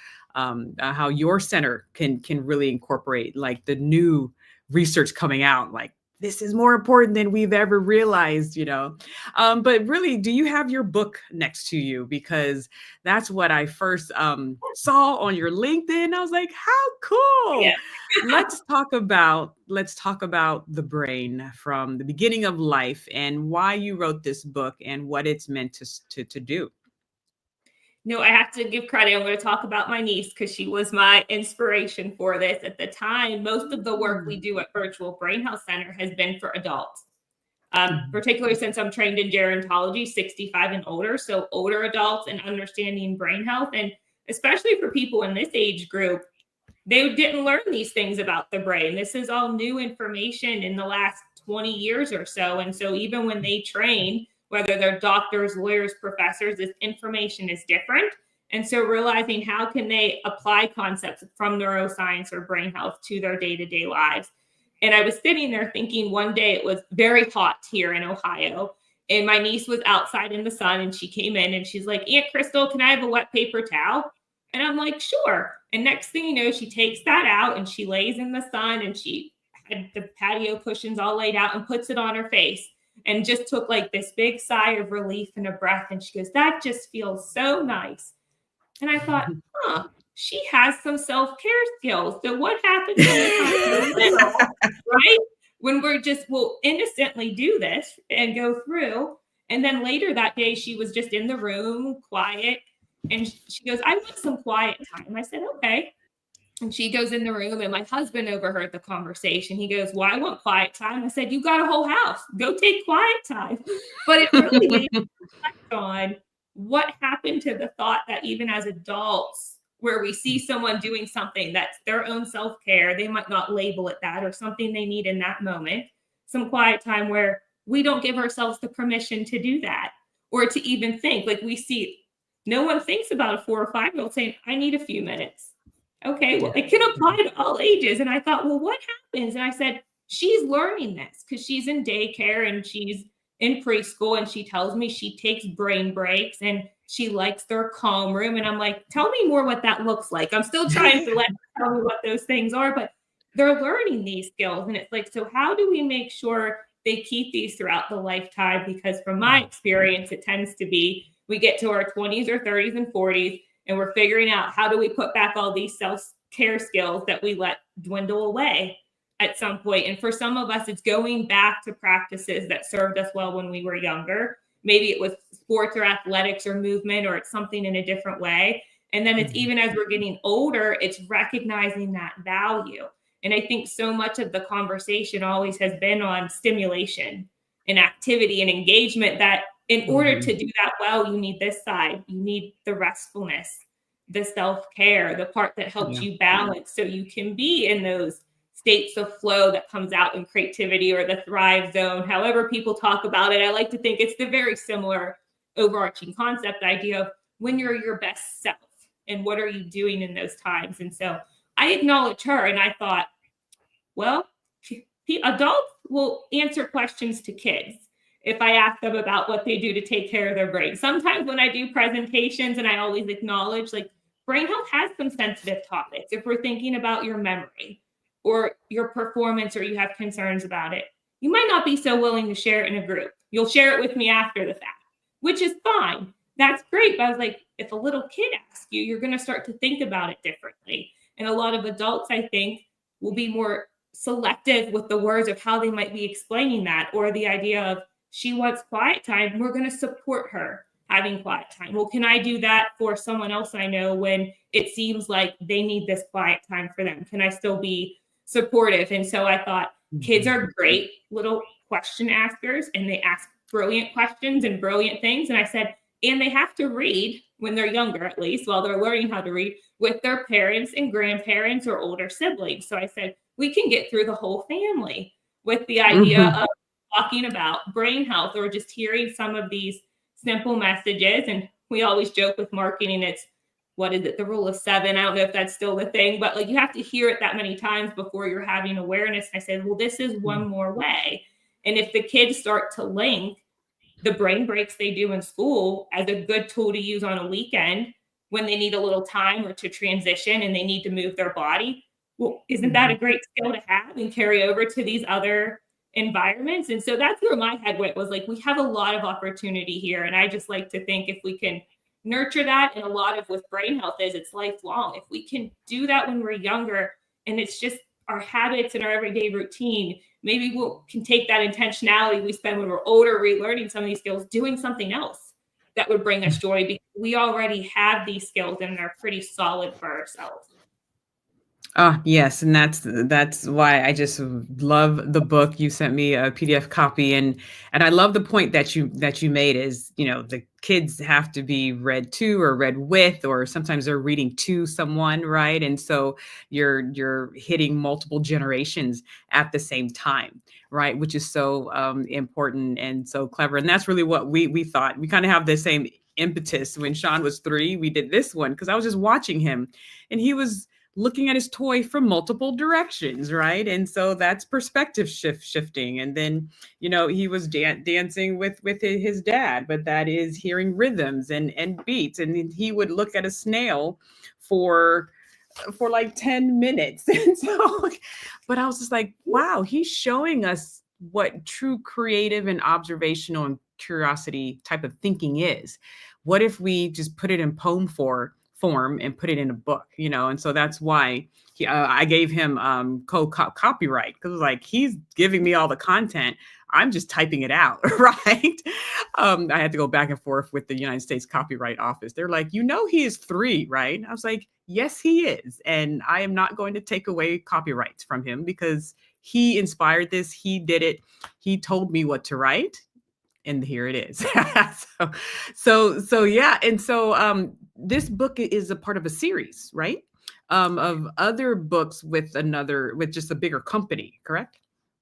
your center can really incorporate like the new research coming out, like this is more important than we've ever realized, But really, do you have your book next to you? Because that's what I first saw on your LinkedIn. I was like, how cool. Yeah. Let's talk about the brain from the beginning of life and why you wrote this book and what it's meant to do. No, I have to give credit. I'm going to talk about my niece because she was my inspiration for this. At the time, most of the work we Mm. do at Virtual Brain Health Center has been for adults, Mhm. particularly since I'm trained in gerontology, 65 and older. So older adults and understanding brain health. And especially for people in this age group, they didn't learn these things about the brain. This is all new information in the last 20 years or so. And so even when they train, whether they're doctors, lawyers, professors, this information is different. And so realizing how can they apply concepts from neuroscience or brain health to their day-to-day lives. And I was sitting there thinking one day it was very hot here in Ohio. And my niece was outside in the sun and she came in and she's like, Aunt Krystal, can I have a wet paper towel? And I'm like, sure. And next thing you know, she takes that out and she lays in the sun and she had the patio cushions all laid out and puts it on her face and just took like this big sigh of relief and a breath. And she goes, that just feels so nice. And I thought, huh, she has some self-care skills. So what happens when the time we're little, right? When we'll innocently do this and go through. And then later that day, she was just in the room, quiet. And she goes, I want some quiet time. I said, okay. And she goes in the room, and my husband overheard the conversation. He goes, well, I want quiet time. I said, you got a whole house. Go take quiet time. But it really made me reflect on what happened to the thought that even as adults, where we see someone doing something that's their own self-care, they might not label it that or something they need in that moment, some quiet time where we don't give ourselves the permission to do that or to even think. Like we see, no one thinks about a 4 or 5-year-old saying, I need a few minutes. Okay, well, Yeah. it can apply to all ages. And I thought, well, what happens? And I said, she's learning this because she's in daycare and she's in preschool. And she tells me she takes brain breaks and she likes their calm room. And I'm like, tell me more what that looks like. I'm still trying to let her tell me what those things are, but they're learning these skills. And it's like, so how do we make sure they keep these throughout the lifetime? Because from my experience, it tends to be we get to our 20s or 30s and 40s and we're figuring out how do we put back all these self-care skills that we let dwindle away at some point. And for some of us, it's going back to practices that served us well when we were younger. Maybe it was sports or athletics or movement, or it's something in a different way. And then it's even as we're getting older, it's recognizing that value. And I think so much of the conversation always has been on stimulation and activity and engagement that in order to do that well, you need this side. You need the restfulness, the self-care, the part that helps you balance so you can be in those states of flow that comes out in creativity or the thrive zone, however people talk about it. I like to think it's the very similar overarching concept idea of when you're your best self and what are you doing in those times. And so I acknowledge her and I thought, well, adults will answer questions to kids if I ask them about what they do to take care of their brain. Sometimes when I do presentations, and I always acknowledge, like, brain health has some sensitive topics. If we're thinking about your memory or your performance, or you have concerns about it, you might not be so willing to share it in a group. You'll share it with me after the fact, which is fine. That's great. But I was like, if a little kid asks you, you're going to start to think about it differently. And a lot of adults, I think, will be more selective with the words of how they might be explaining that, or the idea of she wants quiet time. We're going to support her having quiet time. Well, can I do that for someone else I know when it seems like they need this quiet time for them? Can I still be supportive? And so I thought kids are great little question askers and they ask brilliant questions and brilliant things. And I said, and they have to read when they're younger, at least while they're learning how to read, with their parents and grandparents or older siblings. So I said, we can get through the whole family with the idea of talking about brain health or just hearing some of these simple messages. And we always joke with marketing, it's, what is it, the rule of 7? I don't know if that's still the thing, but like you have to hear it that many times before you're having awareness. And I said, well, this is one more way. And if the kids start to link the brain breaks they do in school as a good tool to use on a weekend when they need a little time or to transition and they need to move their body, well, isn't that a great skill to have and carry over to these other environments. And so that's where my head went, was like, we have a lot of opportunity here. And I just like to think if we can nurture that, and a lot of with brain health is it's lifelong. If we can do that when we're younger, and it's just our habits and our everyday routine, maybe we can take that intentionality we spend when we're older relearning some of these skills, doing something else that would bring us joy, because we already have these skills and they're pretty solid for ourselves. Yes, and that's why I just love the book. You sent me a PDF copy, and I love the point that you made is, the kids have to be read to or read with, or sometimes they're reading to someone, right? And so you're hitting multiple generations at the same time, right? Which is so important and so clever. And that's really what we thought. We kind of have the same impetus. When Sean was 3, we did this one because I was just watching him, and he was looking at his toy from multiple directions, right? And so that's perspective shifting. And then, he was dancing with his dad, but that is hearing rhythms and beats. And then he would look at a snail for like 10 minutes. And so, but I was just like, wow, he's showing us what true creative and observational and curiosity type of thinking is. What if we just put it in poem form and put it in a book, and so that's why I gave him copyright, because like, he's giving me all the content, I'm just typing it out. Right. I had to go back and forth with the United States Copyright Office. They're like, he is 3, right? I was like, yes, he is, and I am not going to take away copyrights from him, because he inspired this, he did it, he told me what to write, and here it is. So yeah. And so this book is a part of a series, right? Of other books with just a bigger company, correct?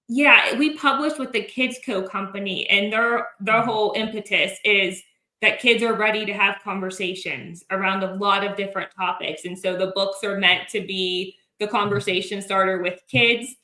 Yeah, we published with the Kids Co company, and their whole impetus is that kids are ready to have conversations around a lot of different topics. And so the books are meant to be the conversation starter with kids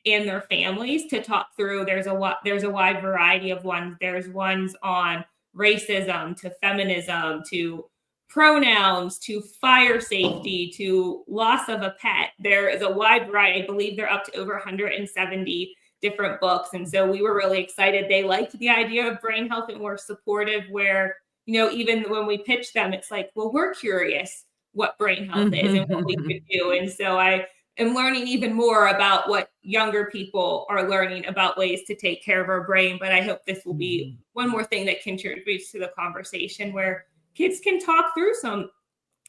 and their families to talk through. There's a wide variety of ones. There's ones on racism, to feminism, to pronouns, to fire safety, to loss of a pet. There is a wide variety. I believe they're up to over 170 different books. And so we were really excited. They liked the idea of brain health and were supportive, where, even when we pitched them, it's like, well, we're curious what brain health is and what we could do. And so I am learning even more about what younger people are learning about ways to take care of our brain. But I hope this will be one more thing that contributes to the conversation, where kids can talk through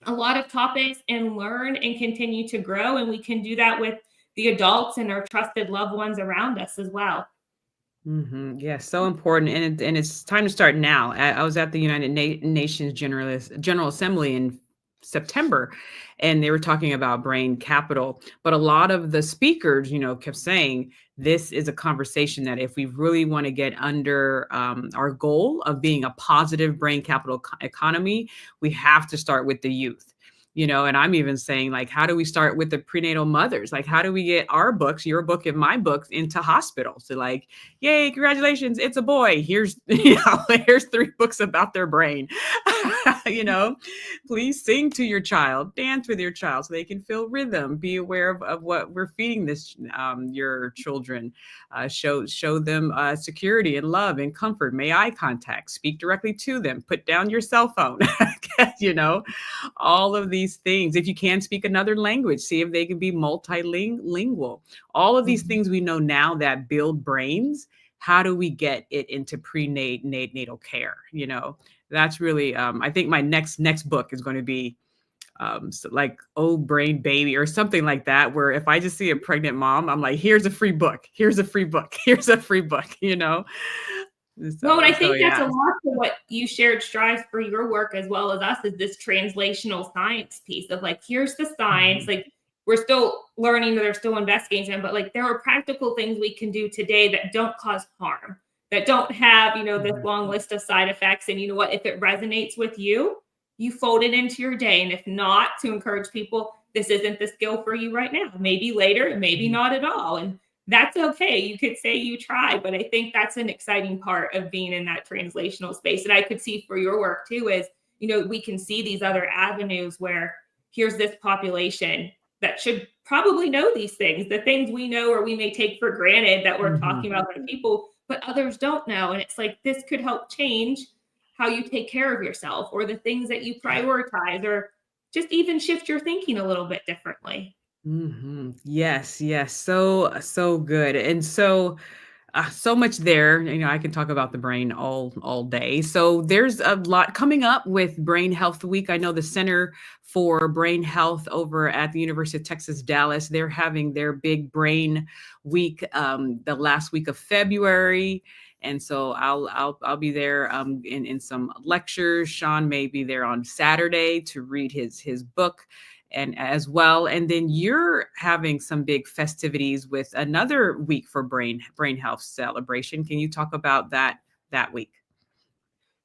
a lot of topics and learn and continue to grow. And we can do that with the adults and our trusted loved ones around us as well. Mm-hmm. Yeah, so important, and it's time to start now. I was at the United Nations General Assembly in September, and they were talking about brain capital. But a lot of the speakers, kept saying this is a conversation that if we really want to get under our goal of being a positive brain capital economy, we have to start with the youth. And I'm even saying, like, how do we start with the prenatal mothers? Like, how do we get our books, your book and my books, into hospitals? So like, yay, congratulations, it's a boy. Here's, here's 3 books about their brain. Please sing to your child, dance with your child so they can feel rhythm, be aware of what we're feeding your children, show them security and love and comfort, make eye contact, speak directly to them, put down your cell phone, all of these things. If you can speak another language, see if they can be multilingual. All of these things we know now that build brains. How do we get it into prenatal care? That's really, I think my next book is going to be like Oh Brain Baby or something like that, where if I just see a pregnant mom, I'm like, here's a free book, here's a free book, here's a free book, Well, and I think that's a lot of what you shared strives for your work as well as us, is this translational science piece of like, here's the science, like we're still learning, they're still investigating them, but like there are practical things we can do today that don't cause harm, that don't have, this long list of side effects. And you know what, if it resonates with you, you fold it into your day. And if not, to encourage people, this isn't the skill for you right now, maybe later, and maybe not at all. And that's okay. You could say you tried, but I think that's an exciting part of being in that translational space. And I could see for your work too, is, we can see these other avenues where here's this population that should probably know these things, the things we know or we may take for granted that we're talking about other people, but others don't know. And it's like, this could help change how you take care of yourself or the things that you prioritize, or just even shift your thinking a little bit differently. Yes, yes. So good. And so much there. I can talk about the brain all day. So there's a lot coming up with Brain Health Week. I know the Center for Brain Health over at the University of Texas Dallas, they're having their big Brain Week the last week of February. And so I'll be there in some lectures. Sean may be there on Saturday to read his book and as well. And then you're having some big festivities with another week for brain health celebration. Can you talk about that week?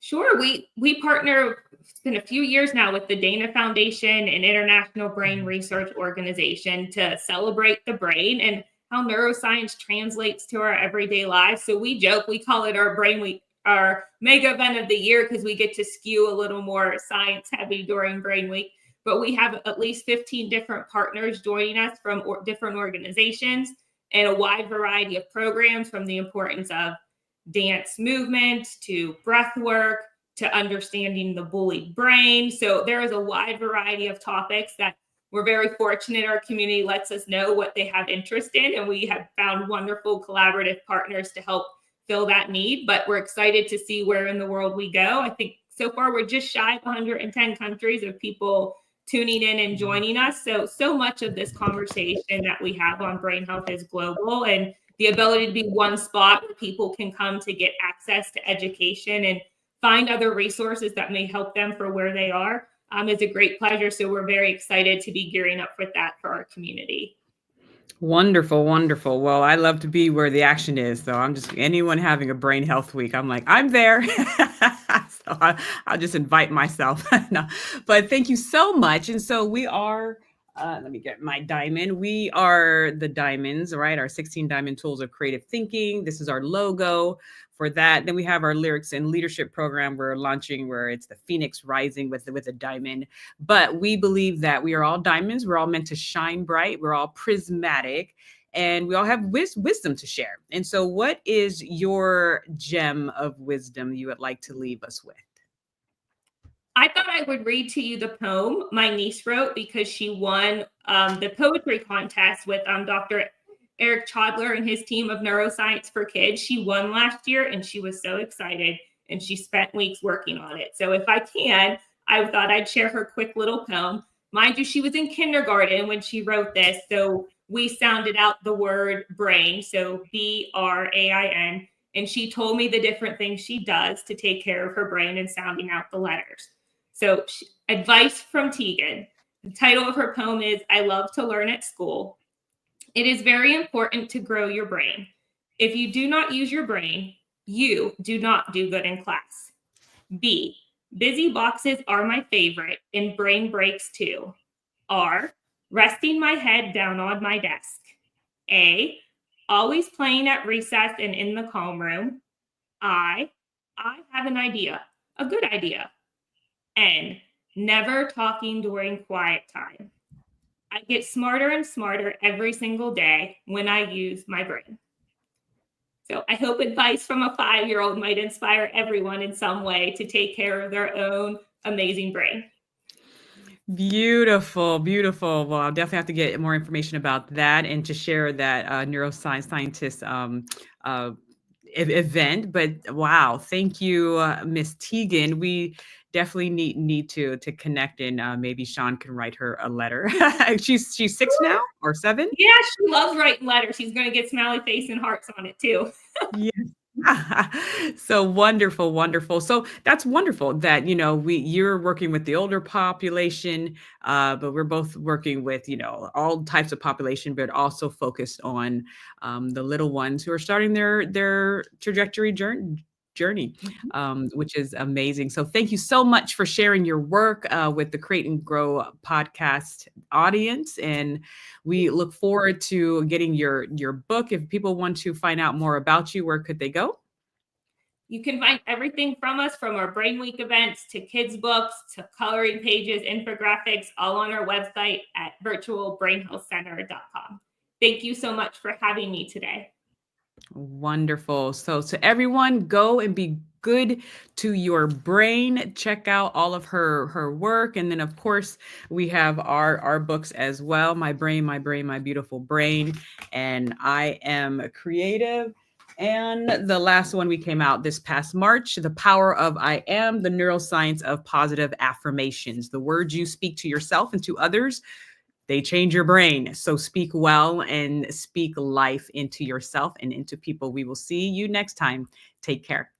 Sure. We partner, it's been a few years now, with the Dana Foundation, an international brain research organization, to celebrate the brain and how neuroscience translates to our everyday lives. So we joke, we call it our Brain Week, our mega event of the year, because we get to skew a little more science heavy during Brain Week. But we have at least 15 different partners joining us from different organizations and a wide variety of programs, from the importance of dance movement to breath work to understanding the bullied brain. So there is a wide variety of topics that we're very fortunate our community lets us know what they have interest in. And we have found wonderful collaborative partners to help fill that need. But we're excited to see where in the world we go. I think so far we're just shy of 110 countries of people tuning in and joining us. So much of this conversation that we have on brain health is global, and the ability to be one spot where people can come to get access to education and find other resources that may help them for where they are is a great pleasure. So we're very excited to be gearing up with that for our community. Wonderful, wonderful. Well, I love to be where the action is. So I'm just anyone having a brain health week. I'm like, I'm there. I'll just invite myself. No, but thank you so much. And so we are, let me get my diamond. We are the diamonds, right? Our 16 diamond tools of creative thinking. This is our logo for that. Then we have our lyrics and leadership program we're launching, where it's the Phoenix rising with a diamond. But we believe that we are all diamonds. We're all meant to shine bright. We're all prismatic, and we all have wisdom to share. And so what is your gem of wisdom you would like to leave us with? I thought I would read to you the poem my niece wrote, because she won the poetry contest with Dr. Eric Chodler and his team of Neuroscience for Kids. She won last year, and she was so excited, and she spent weeks working on it. So if I can, I thought I'd share her quick little poem. Mind you, she was in kindergarten when she wrote this, so we sounded out the word brain, so BRAIN, and she told me the different things she does to take care of her brain and sounding out the letters. So advice from Tegan. The title of her poem is I Love to Learn at School. It is very important to grow your brain. If you do not use your brain, you do not do good in class. B, busy boxes are my favorite, and brain breaks too. R, resting my head down on my desk. A, always playing at recess and in the calm room. I have an idea, a good idea. N, never talking during quiet time. I get smarter and smarter every single day when I use my brain. So I hope advice from a 5-year-old might inspire everyone in some way to take care of their own amazing brain. Beautiful, beautiful. Well, I'll definitely have to get more information about that and to share that neuroscience scientist event. But wow, thank you, Miss Tegan. We definitely need to connect, and maybe Sean can write her a letter. She's 6 now or 7. Yeah, she loves writing letters. She's going to get smiley face and hearts on it too. Yeah. So wonderful, wonderful. So that's wonderful that, you're working with the older population, but we're both working with, all types of population, but also focused on the little ones who are starting their trajectory journey, which is amazing. So thank you so much for sharing your work with the Create and Grow podcast audience. And we look forward to getting your book. If people want to find out more about you, where could they go? You can find everything from us, from our Brain Week events to kids' books to coloring pages, infographics, all on our website at virtualbrainhealthcenter.com. Thank you so much for having me today. Wonderful. So to everyone, go and be good to your brain. Check out all of her work. And then of course, we have our books as well. My Brain, My Brain, My Beautiful Brain. And I Am Creative. And the last one we came out this past March, The Power of I Am, the neuroscience of positive affirmations. The words you speak to yourself and to others, they change your brain. So speak well and speak life into yourself and into people. We will see you next time. Take care.